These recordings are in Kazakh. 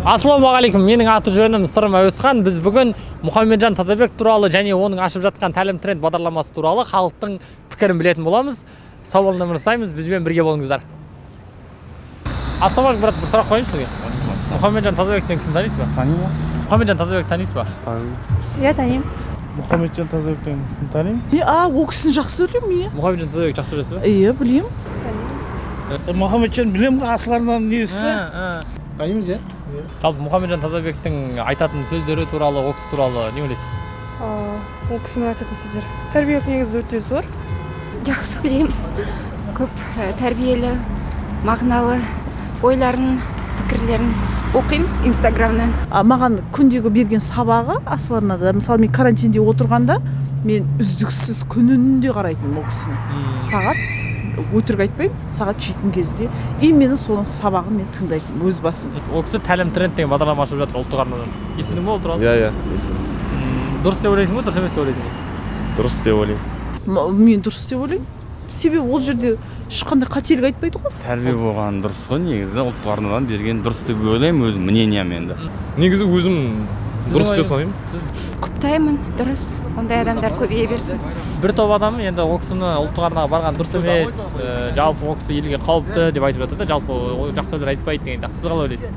Ассалаумағалейкум, менің аты жөнім Сырым Әуесхан. Біз бүгін Мұхамеджан Тазабек туралы және оның ашып жатқан тәлім тренд бағдарламасы туралы халықтың пікірін білетін боламыз. Сауалнаманы жасаймыз, бізбен бірге болыңыздар. Ассалаумағалейкум, брат, бір сұрақ қойайын сізге. Мұхамеджан Тазабектен кісін танисыз ба? Танимын. Мұхамеджан Тазабек танисыз ба? Танимын. Иә, танимын. Мұхамеджан Тазабектен кісін танимын. Ол кісіні жақсы білемін, иә. Мұхамеджан Тазабек жақсы білесіз ба? Иә, білемін. Мұхамеджан білемін, асыларынан несі? Танимыз, иә. Жалпы Мұхамеджан Тазабектің айтатын сөздері туралы, ол кісі туралы не ойлайсыз? Ол кісінің айтатын сөздері тәрбиелік негізі өте зор. Жақсы білемін. Көп тәрбиелі, мағыналы ойларын, пікірлерін оқимын Инстаграмнан. Маған күндегі берген сабағы асыларнада, мысалы мен карантинде отырғанда, мен үздіксіз күнінде қарайтын ол кісіні. Сағат, өтірік айтпаймын, сағат 7 кезінде именно соның сабағын мен тыңдайтын өз басым. Ол кісі тәлім тренд деген бағдарлама ашып жатыр ұлттық арнадан. Естідің бе ол туралы? Иә, есім. Дұрыс деп ойлайсың ба, дұрыс емес деп ойлайсың ба? Дұрыс деп ойлаймын. Мен дұрыс деп ойлаймын. Себебі ол жерде ешқандай қателік айтпайды ғой. Тәрбие болған дұрыс қой, негізі ұлттық арнадан берген дұрыс деп ойлаймын өзім мнением енді. Негізі өзім дұрыс деп санаймын. Құптаймын, дұрыс. Ондай адамдар көбейе берсін. Бір топ адам енді ол кісіні ұлттық арнаға барған дұрыс емес, жалпы ол кісі елге қауіпті деп айтып жатыр да, жалпы ол жақсы сөздер айтпайды деген сияқты. Сіз қалай ойлайсыз?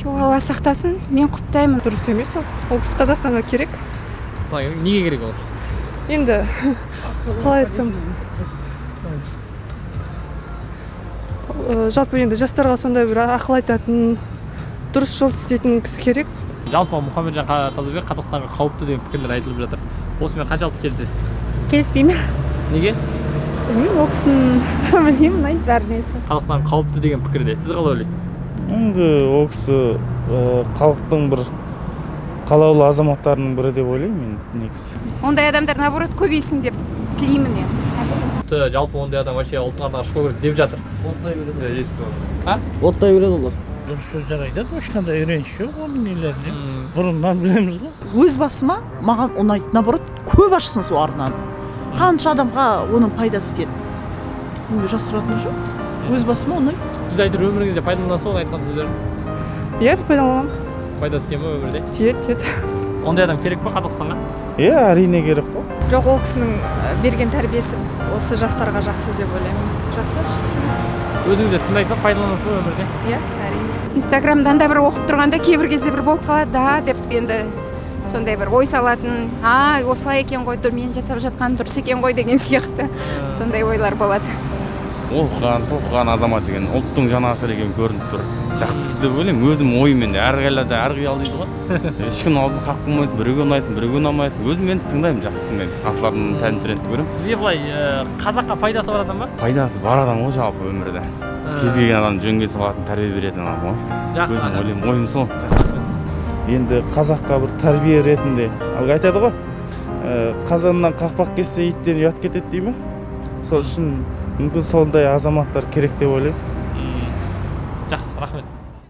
Жоқ, Алла сақтасын, мен құптаймын. Дұрыс емес ол. Ол кісі Қазақстанға керек. Неге керек ол? Енді қалай айтсам, жалпы енді жастарға сондай бір ақыл айтатын, дұрыс жол сілтейтін кісі керек. Жалпы Мұхамеджан Тазабек Қазақстанға қауіпті деген пікірлер айтылып жатыр. Осымен қаншалықты келісесіз? Келіспеймін. Неге? Білмеймін, ол кісінің білмеймін, ұнайды бәрі несі. Қазақстан қауіпті деген пікірде. Сіз қалай ойлайсыз? Енді ол кісі халықтың бір қалаулы азаматтарының бірі деп ойлаймын мен негізі. Ондай адамдар наоборот көбейсін деп тілеймін енді. Жалпы ондай адам вообще ұлттық арнаға шықпау керек деп жатыр. Оттай береді олар. Дұрыс сөздер айтады, ешқандай үйреніш жоқ оның нелеріне. Бұрыннан білеміз ғой. Өз басыма маған ұнайды, наоборот көп ашсын сол арнаны. Қанша адамға оның пайдасы тиеді. Мен жасыратыным жоқ. Өз басыма ұнайды. Сіз айтыр өміріңізде пайдаланасыз ғой айтқан сөздерін. Иә, пайдаланамын. Пайдасы тие ме өмірде? Тиеді. Ондай адам керек пе Қазақстанға? Иә, әрине керек қой. Жоқ, ол кісінің берген тәрбиесі осы жастарға жақсы деп ойлаймын. Жақсы шықсын. Өзіңізде тыңдайсыз ба, пайдаланасыз ба өмірде? Иә, әрине. Инстаграмдан да бір оқып тұрғанда кейбір кезде бір болып қалады да деп енді сондай бір ой салатын, осылай екен ғой, мен жасап жатқан дұрыс екен ғой деген сияқты сондай ойлар болады. Толқыған азамат деген ұлттың жанашыры екені көрініп тұр. Жақсы деп ойлаймын, өзім ойымен әрқилада әрқиял дейді ғой. Ешкім аузын қақ қылмайсың, біреуге ұнайсың, біреуге ұнамайсың. Өзім мен тыңдаймын, жақсы тыңдаймын. Асылардың тәлім трендті көремін. Сізге былай қазаққа пайдасы бар адам ба? Пайдасы бар адам ғой жалпы өмірде. Кез келген адам жөнге салатын, тәрбие беретін адам ғой. Өзім ойлаймын, ойым сол. Енді қазаққа бір тәрбие ретінде әлгі айтады ғой, қазаннан қақпақ кетсе иттен ұят кетеді дей ме? Сол үшін мүмкін сондай азаматтар керек деп ойлаймын. Жақсы, рахмет.